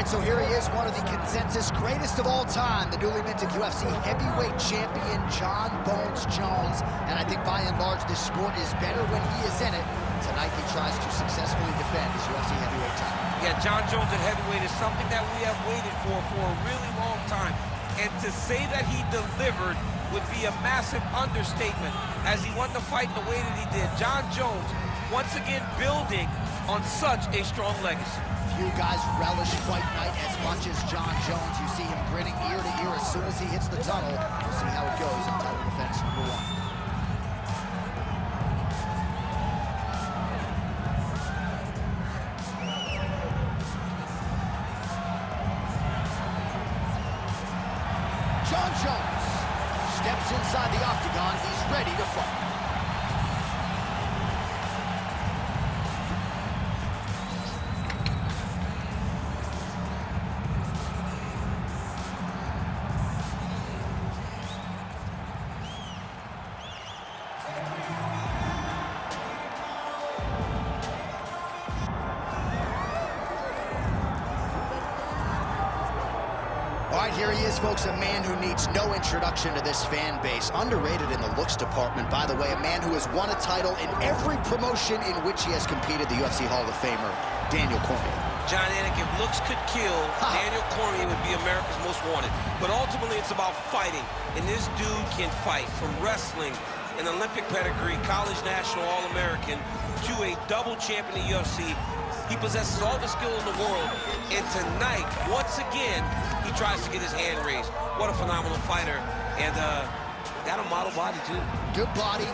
right, so here he is, one of the consensus greatest of all time, the newly minted UFC heavyweight champion, Jon Bones Jones. And I think by and large, this sport is better when he is in it. Tonight, he tries to successfully defend his UFC heavyweight title. Yeah, Jon Jones at heavyweight is something that we have waited for a really long time. And to say that he delivered would be a massive understatement as he won the fight the way that he did. Jon Jones, once again, building on such a strong legacy. Few guys relish fight night as much as Jon Jones. You see him grinning ear to ear as soon as he hits the tunnel. We'll see how it goes in title defense number 1. Jon Jones steps inside the octagon. He's ready to fight. All right, here he is, folks, a man who needs no introduction to this fan base. Underrated in the looks department, by the way, a man who has won a title in every promotion in which he has competed, the UFC Hall of Famer, Daniel Cormier. John Anik, if looks could kill, Daniel Cormier would be America's most wanted. But ultimately, it's about fighting, and this dude can fight from wrestling, an Olympic pedigree, college national All-American, to a double champion in the UFC. He possesses all the skill in the world, and tonight, once again, he tries to get his hand raised. What a phenomenal fighter, and got a model body, too. Good body,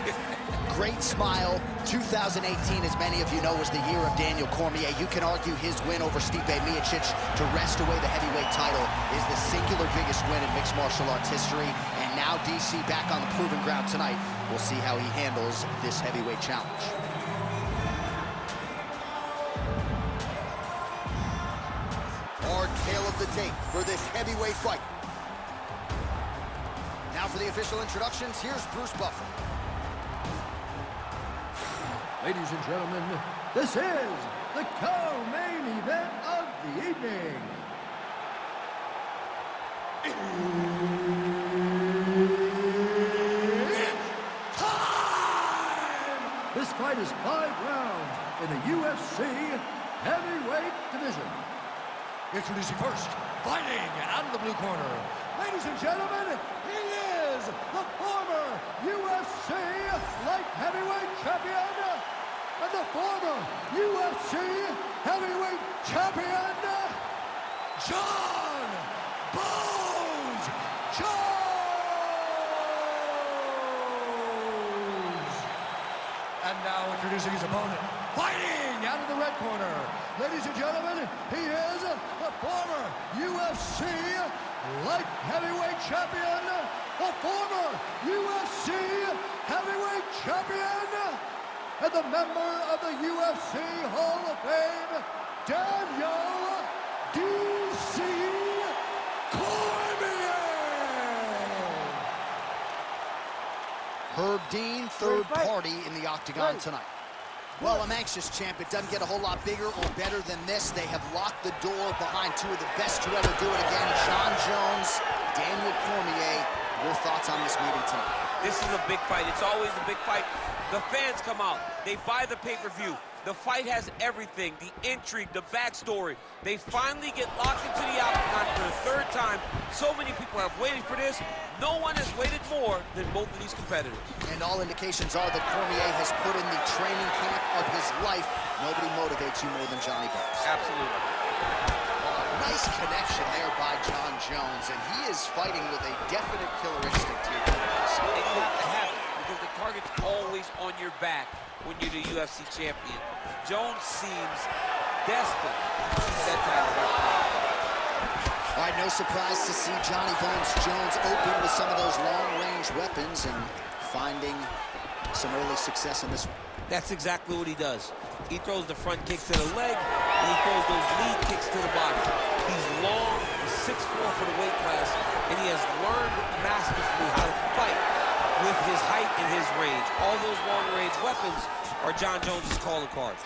great smile. 2018, as many of you know, was the year of Daniel Cormier. You can argue his win over Stipe Miocic to wrest away the heavyweight title is the singular biggest win in mixed martial arts history, and now DC back on the proving ground tonight. We'll see how he handles this heavyweight challenge. Hard tail of the tape for this heavyweight fight. Now for the official introductions, here's Bruce Buffer. Ladies and gentlemen, this is the co-main event of the evening. It's time! This fight is 5 rounds in the UFC heavyweight division. Introducing first, fighting out of the blue corner. Ladies and gentlemen, he is the former UFC light heavyweight champion and the former UFC heavyweight champion, Jon Bones Jones. And now introducing his opponent, fighting out of the red corner. Ladies and gentlemen, he is the former UFC light heavyweight champion, the former UFC heavyweight champion, and the member of the UFC Hall of Fame, Daniel D.C. Cormier. Herb Dean, third party in the octagon tonight. Well, I'm anxious, champ. It doesn't get a whole lot bigger or better than this. They have locked the door behind two of the best to ever do it again, Jon Jones, Daniel Cormier. Your thoughts on this meeting tonight? This is a big fight. It's always a big fight. The fans come out. They buy the pay-per-view. The fight has everything, the intrigue, the backstory. They finally get locked into the octagon for the third time. So many people have waited for this. No one has waited more than both of these competitors. And all indications are that Cormier has put in the training camp of his life. Nobody motivates you more than Johnny Bones. Absolutely. Nice connection there by Jon Jones, and he is fighting with a definite killer instinct here. And you have to have it, because the target's always on your back when you're the UFC champion. Jones seems desperate to seize that title. All right, no surprise to see Johnny Bones Jones open with some of those long-range weapons and finding some early success in this one. That's exactly what he does. He throws the front kicks to the leg, and he throws those lead kicks to the body. He's long, he's 6'4" for the weight class, and he has learned masterfully how to fight with his height and his range. All those long-range weapons are Jon Jones' calling cards.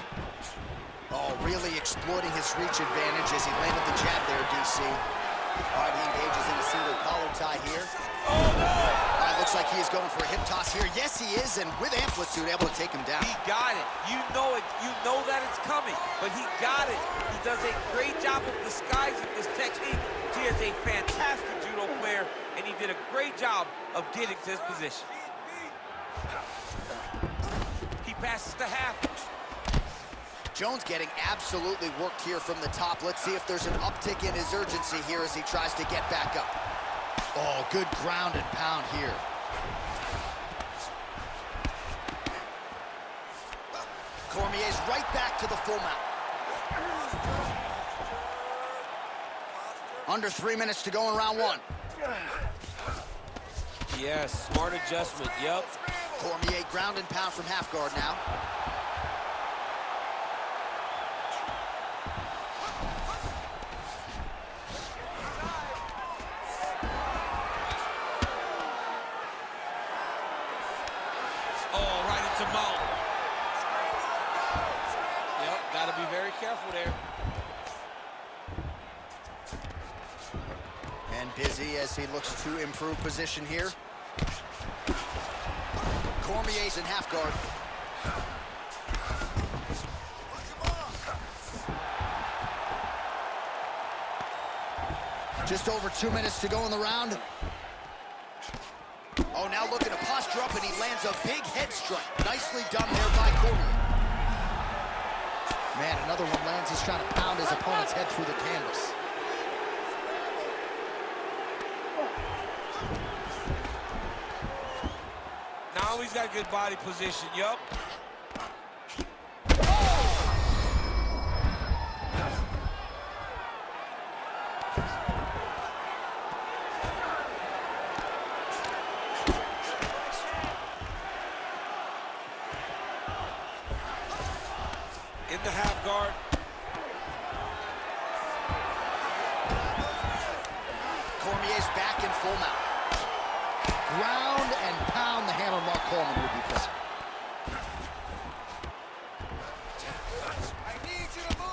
Oh, really exploiting his reach advantage as he landed the jab there, DC. All right, he engages in a single collar tie here. Oh, no! All right, looks like he is going for a hip toss here. Yes, he is, and with amplitude, able to take him down. He got it. You know it. You know that it's coming, but he got it. He does a great job of disguising his technique. He is a fantastic judo player, and he did a great job of getting to his position. He passes to half. Jones getting absolutely worked here from the top. Let's see if there's an uptick in his urgency here as he tries to get back up. Oh, good ground and pound here. Cormier's right back to the full mount. Under 3 minutes to go in round one. Yes, smart adjustment, yep. Cormier ground and pound from half guard now. Oh, right into mount. Yep, gotta be very careful there. And busy as he looks to improve position here. Cormier's in half guard. Just over 2 minutes to go in the round. Oh, now looking to posture up, and he lands a big head strike. Nicely done there by Cormier. Man, another one lands. He's trying to pound his opponent's head through the canvas. Now he's got good body position, yup. In the half guard. Cormier's back in full mount. Ground and pound, the hammer Mark Coleman would be present.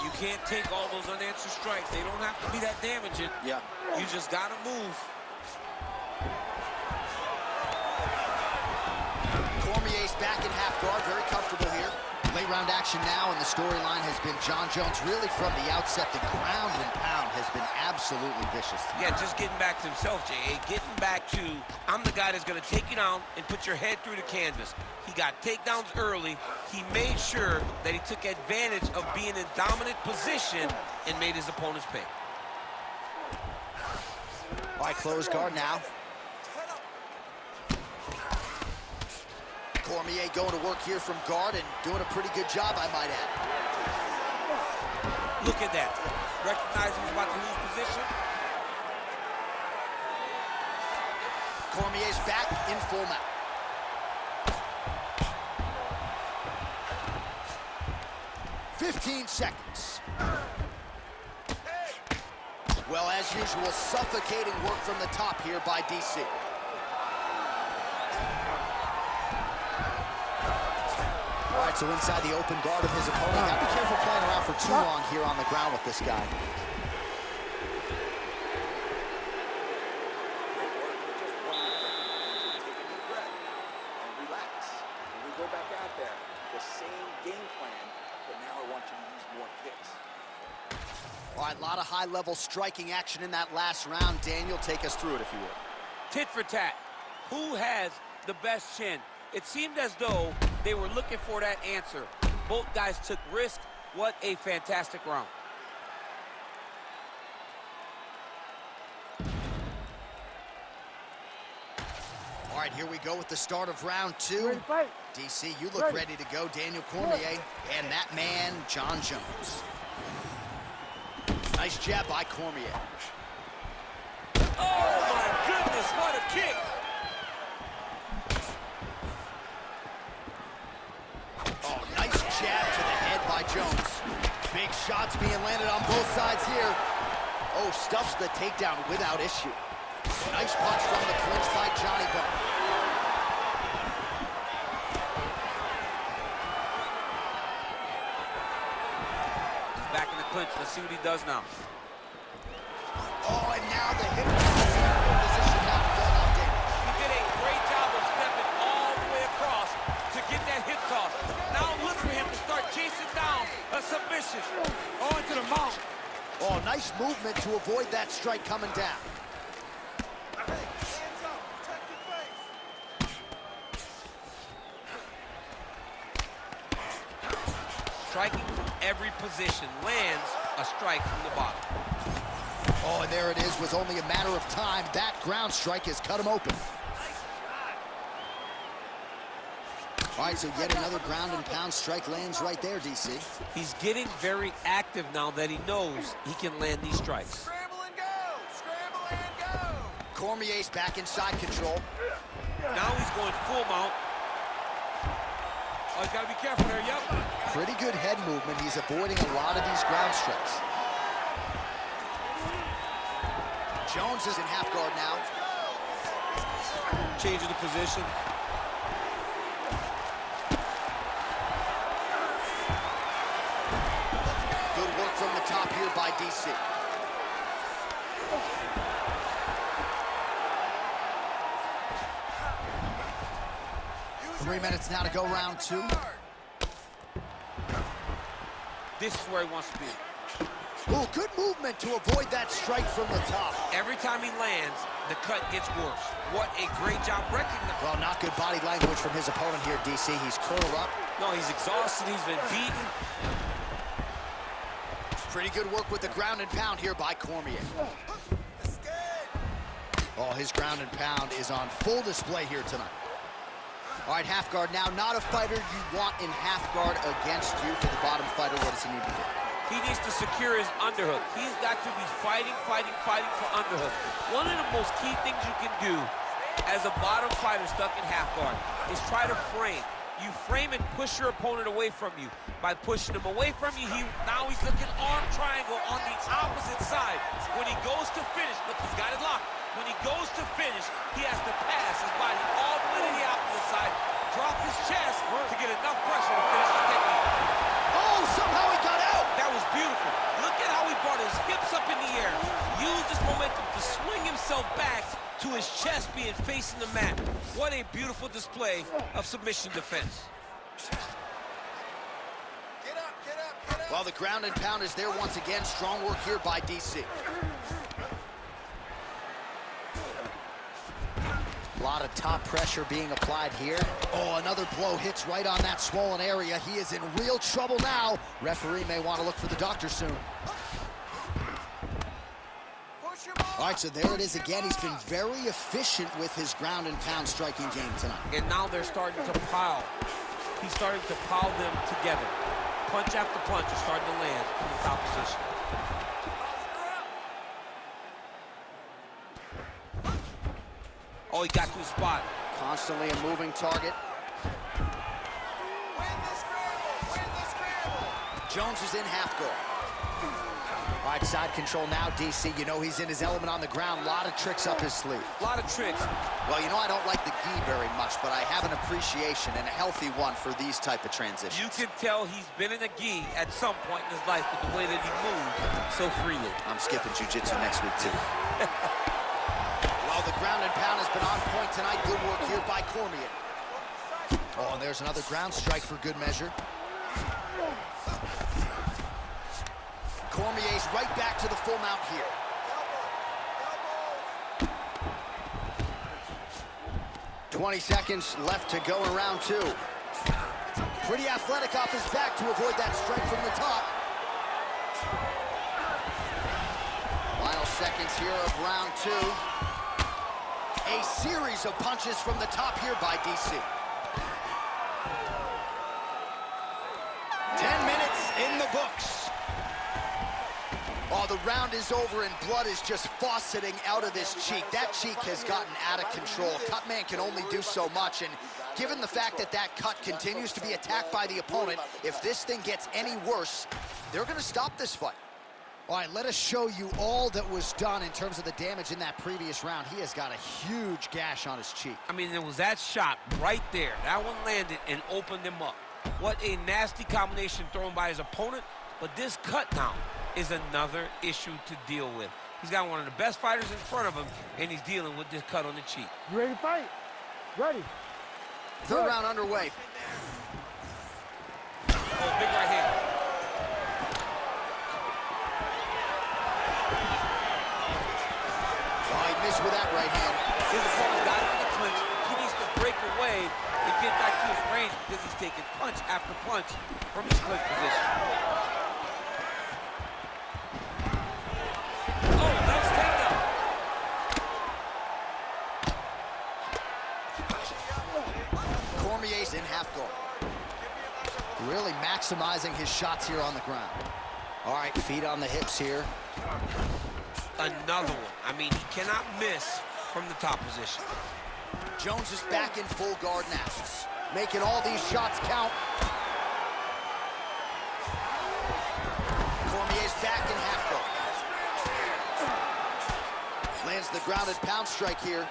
You can't take all those unanswered strikes. They don't have to be that damaging. Yeah. You just gotta move. Cormier's back in half guard, very comfortable here. Late round action now, and the storyline has been Jon Jones really from the outset. The ground and pound has been absolutely vicious. Yeah, just getting back to himself, J.A. Getting back to, I'm the guy that's going to take you down and put your head through the canvas. He got takedowns early. He made sure that he took advantage of being in dominant position and made his opponents pay. All right, close guard now. Cormier going to work here from guard and doing a pretty good job, I might add. Look at that. Recognizing he's about to lose position. Cormier's back in full mount. "15 seconds. Well, as usual, suffocating work from the top here by DC. All right, so inside the open guard of his opponent. Gotta be careful playing around for too long here on the ground with this guy. Go back out there, the same game plan, but now I want you to use more kicks. All right, a lot of high-level striking action in that last round. Daniel, take us through it, if you would. Tit for tat. Who has the best chin? It seemed as though they were looking for that answer. Both guys took risks. What a fantastic round. All right, here we go with the start of round two. DC, you look ready to go. Daniel Cormier and that man, Jon Jones. Nice jab by Cormier. Oh, my goodness, what a kick. Oh, nice jab to the head by Jones. Big shots being landed on both sides here. Oh, stuffs the takedown without issue. Nice punch from the clinch by Johnny Bone. clinch. Let's see what he does now. Oh, and now the hip position now fell out there. He did a great job of stepping all the way across to get that hip toss. Now look for him to start chasing down a submission. Oh, into the mount. Oh, nice movement to avoid that strike coming down. Striking from every position, lands a strike from the bottom. Oh, and there it is. Was only a matter of time. That ground strike has cut him open. All right, so yet another ground and pound strike lands right there, DC. He's getting very active now that he knows he can land these strikes. Scramble and go! Scramble and go! Cormier's back inside control. Now he's going full mount. Oh, he's got to be careful there, yep. Pretty good head movement. He's avoiding a lot of these ground strikes. Jones is in half guard now. Changing the position. Good work from the top here by DC. 3 minutes now to go, round 2. This is where he wants to be. Oh, good movement to avoid that strike from the top. Every time he lands, the cut gets worse. What a great job recognizing. Well, not good body language from his opponent here, DC. He's curled up. No, he's exhausted. He's been beaten. Pretty good work with the ground and pound here by Cormier. Oh, his ground and pound is on full display here tonight. All right, half guard now. Not a fighter you want in half guard against you. For the bottom fighter, what does he need to do? He needs to secure his underhook. He's got to be fighting for underhook. One of the most key things you can do as a bottom fighter stuck in half guard is try to frame. You frame and push your opponent away from you. By pushing him away from you, now he's looking arm triangle on the opposite side. When he goes to finish, look, he's got it locked. When he goes to finish, he has to pass his body all the way to the opposite side, drop his chest to get enough pressure to finish the technique. Oh, somehow he got out. That was beautiful. Look at how he brought his hips up in the air. Used his momentum to swing himself back to his chest being facing the mat. What a beautiful display of submission defense. Get up, get up, get up! Well, the ground and pound is there once again. Strong work here by DC. A lot of top pressure being applied here. Oh, another blow hits right on that swollen area. He is in real trouble now. Referee may want to look for the doctor soon. All right, so there it is again. He's been very efficient with his ground and pound striking game tonight. And now they're starting to pile. He's starting to pile them together. Punch after punch is starting to land in the top position. Oh, he got to his spot. Constantly a moving target. Win the scramble! Win the scramble! Jones is in half guard. All right, side control now, DC. You know he's in his element on the ground. A lot of tricks up his sleeve. A lot of tricks. Well, you know I don't like the gi very much, but I have an appreciation and a healthy one for these type of transitions. You can tell he's been in a gi at some point in his life with the way that he moves so freely. I'm skipping jiu-jitsu next week, too. Well, the ground and pound has been on point tonight. Good work here by Cormier. Oh, and there's another ground strike for good measure. Cormier's right back to the full mount here. 20 seconds left to go in round 2. Pretty athletic off his back to avoid that strike from the top. Final seconds here of round 2. A series of punches from the top here by DC. 10 minutes in the books. Oh, the round is over and blood is just fauceting out of this cheek. That cheek has gotten out of control. Cutman can only do so much, and given the fact that that cut continues to be attacked by the opponent, if this thing gets any worse, they're going to stop this fight. All right, let us show you all that was done in terms of the damage in that previous round. He has got a huge gash on his cheek. I mean, there was that shot right there. That one landed and opened him up. What a nasty combination thrown by his opponent. But this cut now is another issue to deal with. He's got one of the best fighters in front of him, and he's dealing with this cut on the cheek. You ready to fight? Ready. Third round underway. Oh, big right hand. Oh, he missed with that right hand. His opponent's got him in the clinch. He needs to break away and get back to his range because he's taking punch after punch from his clinch position. Oh, nice takedown. Cormier's in half guard. Really maximizing his shots here on the ground. All right, feet on the hips here. Another one. I mean, he cannot miss from the top position. Jones is back in full guard now, making all these shots count. Cormier's back in half guard. Lands the grounded pound strike here.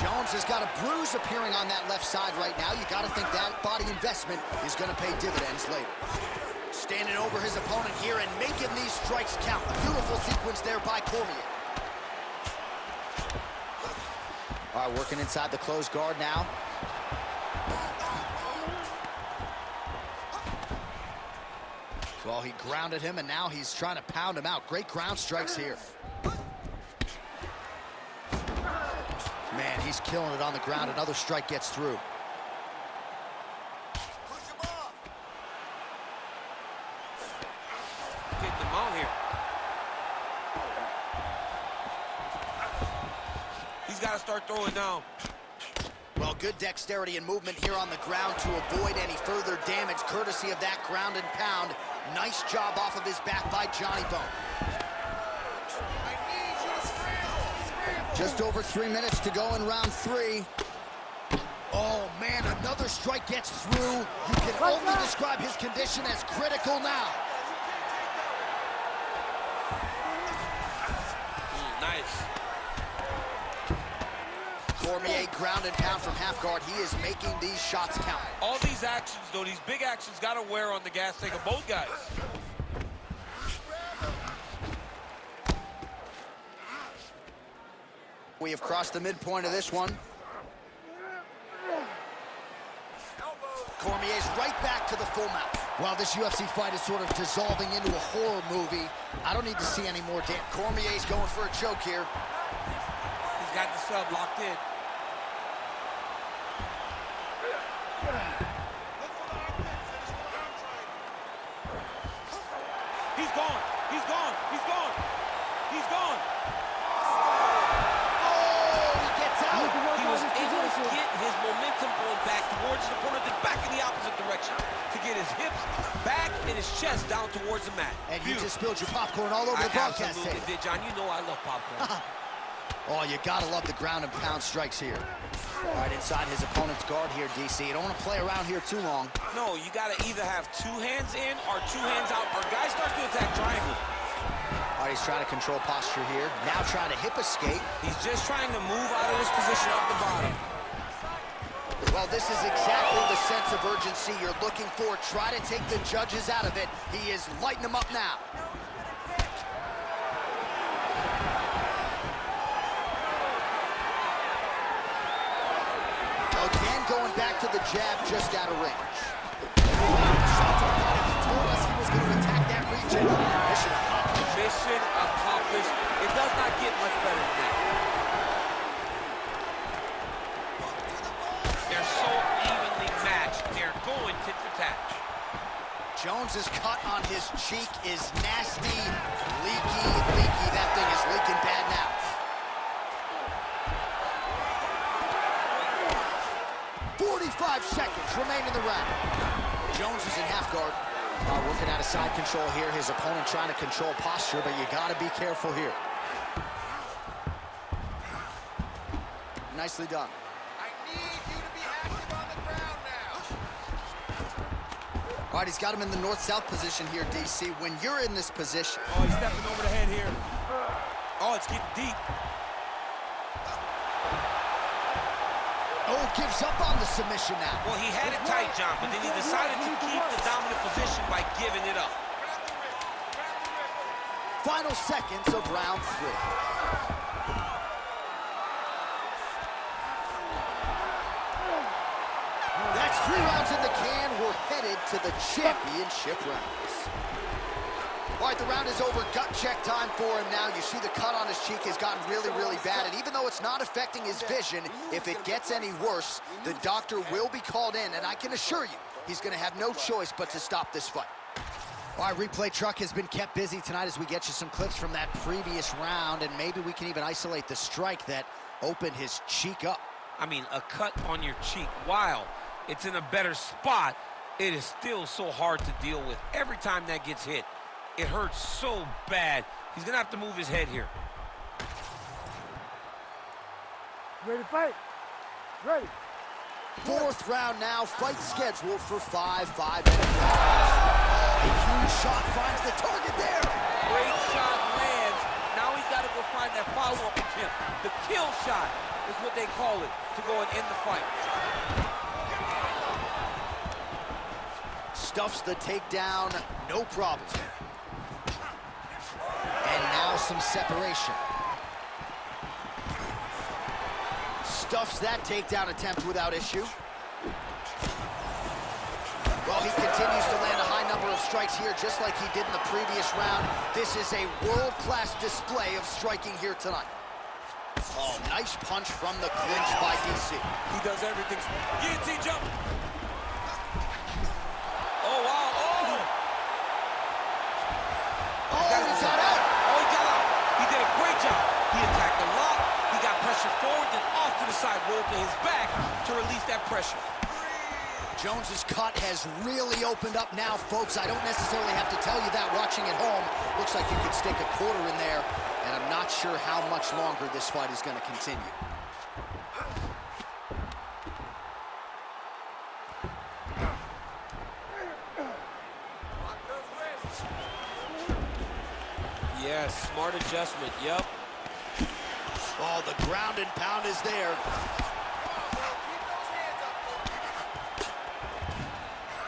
Jones has got a bruise appearing on that left side right now. You got to think that body investment is going to pay dividends later. Standing over his opponent here and making these strikes count. Beautiful sequence there by Cormier. All right, working inside the closed guard now. Well, he grounded him, and now he's trying to pound him out. Great ground strikes here. Man, he's killing it on the ground. Another strike gets through. Getting them out here. He's got to start throwing down. Well, good dexterity and movement here on the ground to avoid any further damage, courtesy of that ground and pound. Nice job off of his back by Johnny Bone. Just over 3 minutes to go in round 3. Oh, man, another strike gets through. You can only describe his condition as critical now. Nice. Cormier ground and pound from half guard. He is making these shots count. All these actions, though, these big actions got to wear on the gas tank of both guys. We have crossed the midpoint of this one. Cormier's right back to the full mount. While this UFC fight is sort of dissolving into a horror movie, I don't need to see any more damage. Cormier's going for a choke here. He's got the sub locked in. He's gone. He's gone. He's gone. He's gone. He was able to get his momentum going back towards his opponent and back in the opposite direction to get his hips back and his chest down towards the mat. And you just spilled your popcorn all over the broadcast tape. Absolutely did, John. You know I love popcorn. Oh, you gotta love the ground and pound strikes here. All right, inside his opponent's guard here, DC. You don't want to play around here too long. No, you gotta either have 2 hands in or 2 hands out, or guys start to attack triangle. All right, he's trying to control posture here. Now trying to hip escape. He's just trying to move out of this position off the bottom. Well, this is exactly the sense of urgency you're looking for. Try to take the judges out of it. He is lighting them up now. Again, going back to the jab just out of range. He told us he was going to attack that region. Mission accomplished. Mission accomplished. It does not get much better than that. They're so evenly matched. They're going tit for tat. Jones's cut on his cheek is nasty, leaky. That thing is leaking bad now. Seconds remain in the round. Jones is in half guard. Working out of side control here. His opponent trying to control posture, but you got to be careful here. Nicely done. I need you to be active on the ground now. All right, he's got him in the north-south position here, DC. When you're in this position... Oh, he's stepping over the head here. Oh, it's getting deep. Oh, gives up on the submission now. Well, he had it tight, John, but then he decided to keep the dominant position by giving it up. Grab the wrist. Grab the Final seconds of round 3. That's 3 rounds in the can. We're headed to the championship rounds. All right, the round is over. Gut check time for him now. You see the cut on his cheek has gotten really, really bad. And even though it's not affecting his vision, if it gets any worse, the doctor will be called in. And I can assure you, he's going to have no choice but to stop this fight. All right, replay truck has been kept busy tonight as we get you some clips from that previous round. And maybe we can even isolate the strike that opened his cheek up. I mean, a cut on your cheek, while it's in a better spot, it is still so hard to deal with. Every time that gets hit, it hurts so bad. He's gonna have to move his head here. Ready to fight? Ready. 4th round now, fight scheduled for 5 5-minute rounds. Oh, a huge shot finds the target there. Great shot lands. Now he's got to go find that follow-up attempt. The kill shot is what they call it, to go and end the fight. Stuffs the takedown, no problem. And now some separation. Stuffs that takedown attempt without issue. Well, he continues to land a high number of strikes here, just like he did in the previous round. This is a world-class display of striking here tonight. Oh, nice punch from the clinch by DC. He does everything. Guillotine jump. Oh, wow. Oh! Oh, he got out. Oh, he got out. He did a great job. He attacked a lot. He got pressure forward, then off to the side, rolled to his back to release that pressure. Jones's cut has really opened up now, folks. I don't necessarily have to tell you that watching at home. Looks like you could stick a quarter in there, and I'm not sure how much longer this fight is going to continue. Yes, smart adjustment, yep. Oh, the ground and pound is there.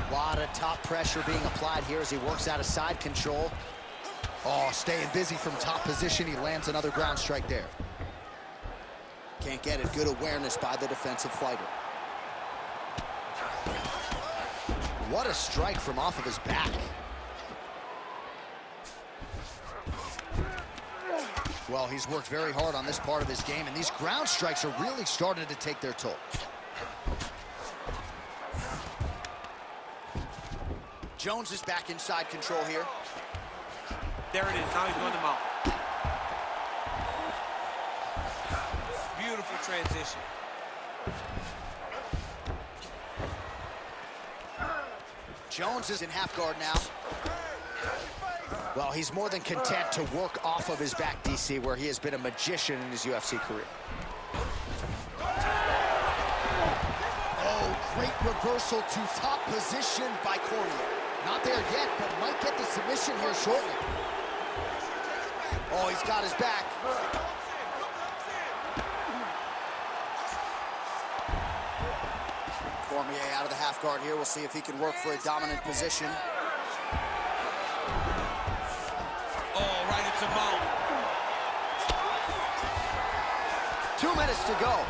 A lot of top pressure being applied here as he works out of side control. Oh, staying busy from top position. He lands another ground strike there. Can't get it. Good awareness by the defensive fighter. What a strike from off of his back. Well, he's worked very hard on this part of his game, and these ground strikes are really starting to take their toll. Jones is back inside control here. There it is. Now he's going to mount. Beautiful transition. Jones is in half guard now. Well, he's more than content to work off of his back, DC, where he has been a magician in his UFC career. Oh, great reversal to top position by Cormier. Not there yet, but might get the submission here shortly. Oh, he's got his back. Cormier out of the half guard here. We'll see if he can work for a dominant position. Oh, right into mount. 2 minutes to go.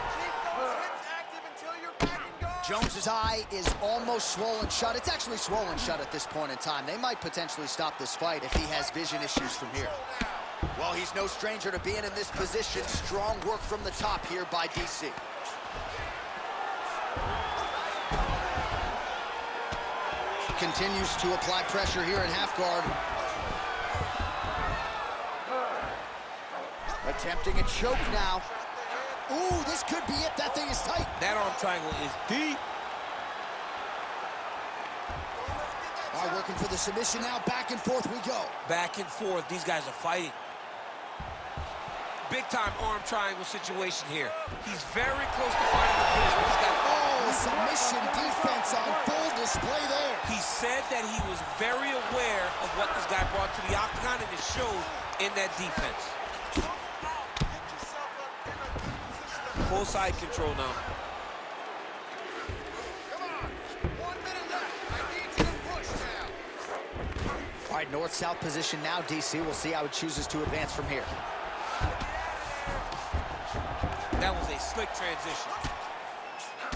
Jones's eye is almost swollen shut. It's actually swollen shut at this point in time. They might potentially stop this fight if he has vision issues from here. Well, he's no stranger to being in this position. Strong work from the top here by DC. Continues to apply pressure here in half guard. Attempting a choke now. Ooh, this could be it. That thing is tight. That arm triangle is deep. All right, working for the submission now. Back and forth we go. Back and forth. These guys are fighting. Big-time arm triangle situation here. He's very close to finding the finish, but he's got... Oh, submission defense on full display there. He said that he was very aware of what this guy brought to the octagon, and it showed in that defense. Full side control now. Come on. 1 minute left. I need you to push now. All All right, north-south position now, DC. We'll see how he chooses to advance from here. That was a slick transition.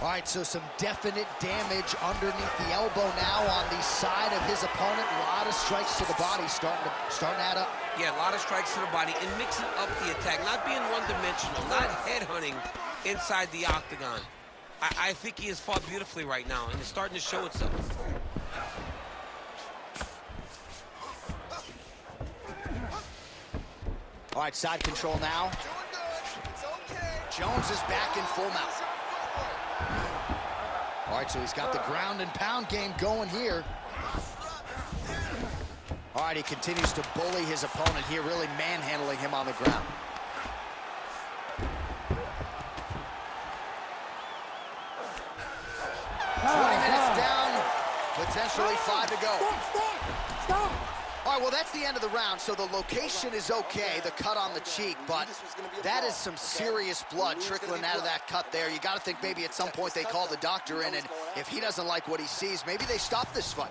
All right, so some definite damage underneath the elbow now on the side of his opponent. A lot of strikes to the body starting to add up. Yeah, a lot of strikes to the body and mixing up the attack, not being one-dimensional, not headhunting inside the octagon. I think he has fought beautifully right now, and it's starting to show itself. All right, side control now. Jones is back in full mount. All right, so he's got the ground and pound game going here. All right, he continues to bully his opponent here, really manhandling him on the ground. Down, potentially 5 to go. Stop! All right, well, that's the end of the round, so the location is okay, the cut on the cheek, but that is some serious blood trickling out of that cut there. You got to think maybe at some point they call the doctor in, and if he doesn't like what he sees, maybe they stop this fight.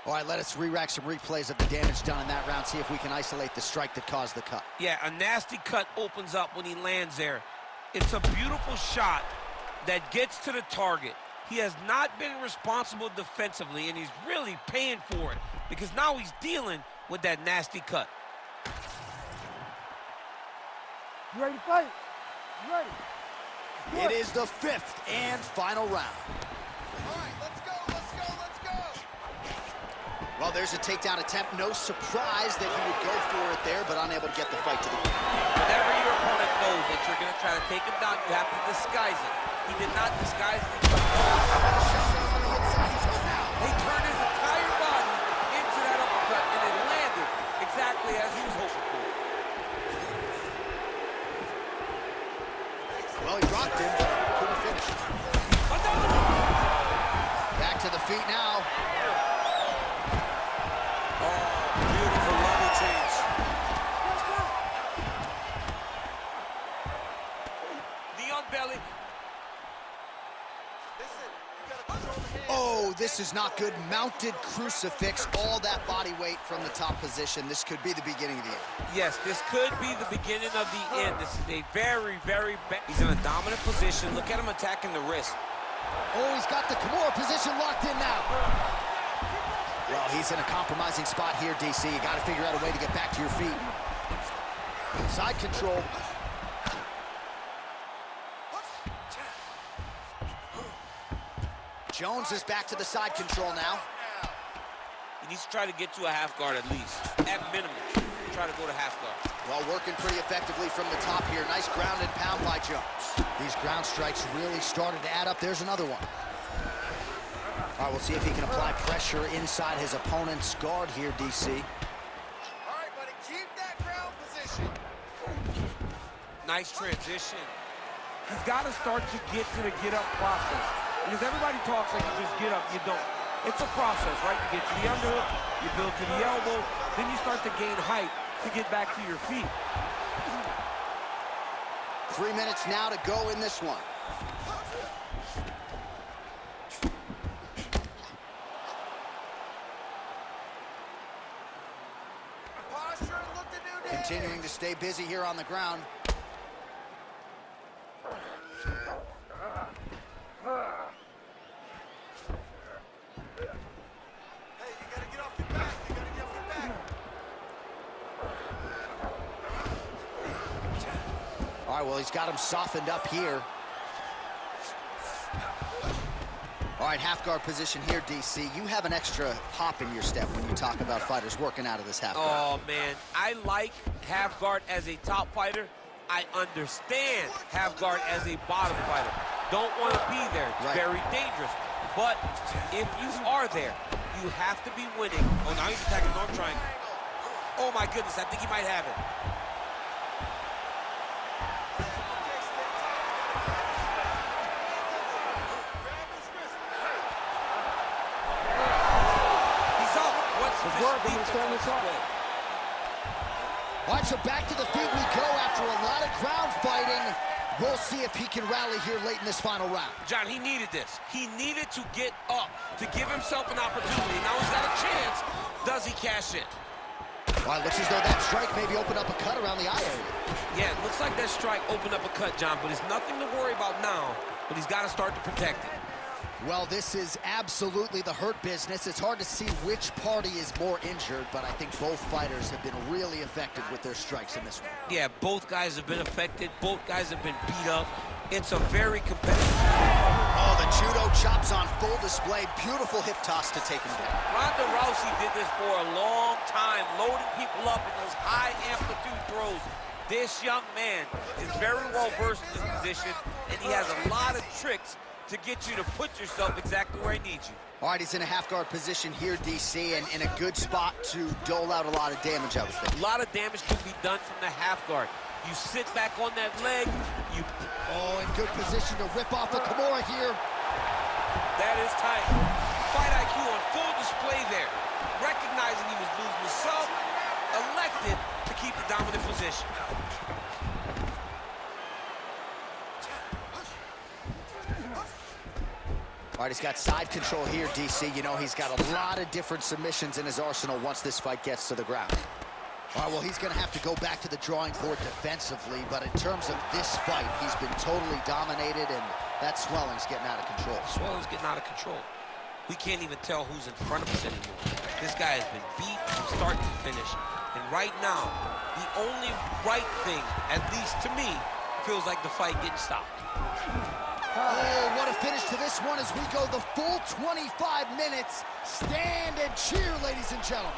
All right, let us re-rack some replays of the damage done in that round, see if we can isolate the strike that caused the cut. Yeah, a nasty cut opens up when he lands there. It's a beautiful shot that gets to the target. He has not been responsible defensively, and he's really paying for it because now he's dealing with that nasty cut. You ready to fight? You ready? It is the 5th and final round. All right, let's go. Well, there's a takedown attempt. No surprise that he would go for it there, but unable to get the fight to the ground. Whenever your opponent knows that you're going to try to take him down, you have to disguise it. He did not disguise it. He turned his entire body into that uppercut, and it landed exactly as he was hoping for. Well, he rocked him, but couldn't finish. Back to the feet now. Beautiful level change. Neon belly. Oh, this is not good. Mounted crucifix, all that body weight from the top position. This could be the beginning of the end. Yes, this could be the beginning of the end. This is a very, very bad. He's in a dominant position. Look at him attacking the wrist. Oh, he's got the Kimura position locked in now. Well, he's in a compromising spot here, DC. You got to figure out a way to get back to your feet. Side control. Jones is back to the side control now. He needs to try to get to a half guard at least. At minimum, try to go to half guard. Well, working pretty effectively from the top here. Nice ground and pound by Jones. These ground strikes really started to add up. There's another one. All right, we'll see if he can apply pressure inside his opponent's guard here, DC. All right, buddy, keep that ground position. Nice transition. He's got to start to get to the get-up process. Because everybody talks like you just get up, you don't. It's a process, right? You get to the underhook, you build to the elbow, then you start to gain height to get back to your feet. 3 minutes now to go in this one. Posture and look to do damage. Continuing to stay busy here on the ground. Hey, you gotta get off your back. You gotta get off your back. All right, well, he's got him softened up here. All right, half guard position here, DC. You have an extra hop in your step when you talk about fighters working out of this half guard. Oh, man. I like half guard as a top fighter. I understand half guard as a bottom fighter. Don't want to be there. It's Right. very dangerous. But if you are there, you have to be winning. Oh, now he's attacking the arm triangle. Oh, my goodness. I think he might have it. He's up. What's It's this working. defense It's starting on to talk. display? All right, so back to the feet we go after a lot of ground fighting. We'll see if he can rally here late in this final round. John, he needed this. He needed to get up, to give himself an opportunity. Now he's got a chance. Does he cash in? Well, it looks as though that strike maybe opened up a cut around the eye area. Yeah, it looks like that strike opened up a cut, John, but it's nothing to worry about now, but he's got to start to protect it. Well, this is absolutely the hurt business. It's hard to see which party is more injured, but I think both fighters have been really effective with their strikes in this one. Yeah, both guys have been affected. Both guys have been beat up. It's a very competitive. Oh, the judo chops on full display. Beautiful hip toss to take him down. Ronda Rousey did this for a long time, loading people up in those high amplitude throws. This young man is very well versed in this position, and he has a lot of tricks to get you to put yourself exactly where he needs you. All right, he's in a half-guard position here, DC, and in a good spot to dole out a lot of damage, I would think. A lot of damage can be done from the half guard. You sit back on that leg, you... Oh, in good position to rip off a Cormier here. That is tight. Fight IQ on full display there. Recognizing he was losing himself, elected to keep the dominant position. All right, he's got side control here, DC. You know, he's got a lot of different submissions in his arsenal once this fight gets to the ground. All right, well, he's going to have to go back to the drawing board defensively, but in terms of this fight, he's been totally dominated, and that swelling's getting out of control. Swelling's getting out of control. We can't even tell who's in front of us anymore. This guy has been beat from start to finish, and right now, the only right thing, at least to me, feels like the fight getting stopped. Oh, what a finish to this one as we go the full 25 minutes. Stand and cheer, ladies and gentlemen.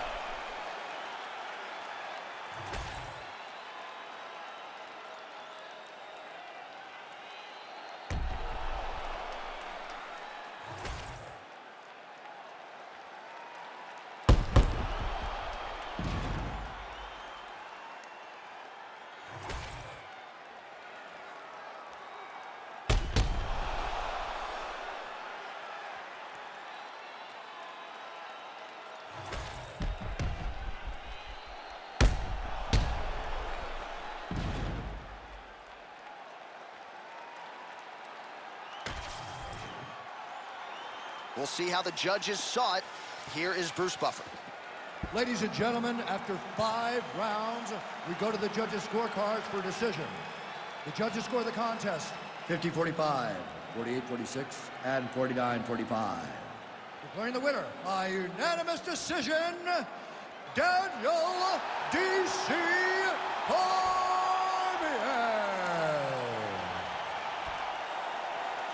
We'll see how the judges saw it. Here is Bruce Buffer. Ladies and gentlemen, after 5 rounds, we go to the judges' scorecards for decision. The judges score the contest 50-45, 48-46, and 49-45. Declaring the winner by unanimous decision, Daniel D.C. Cormier.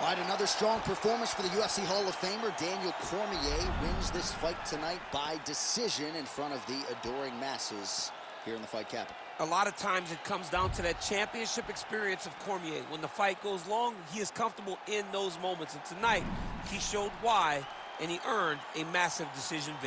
All right, another strong performance for the UFC Hall of Famer. Daniel Cormier wins this fight tonight by decision in front of the adoring masses here in the fight capital. A lot of times it comes down to that championship experience of Cormier. When the fight goes long, he is comfortable in those moments. And tonight, he showed why, and he earned a massive decision victory.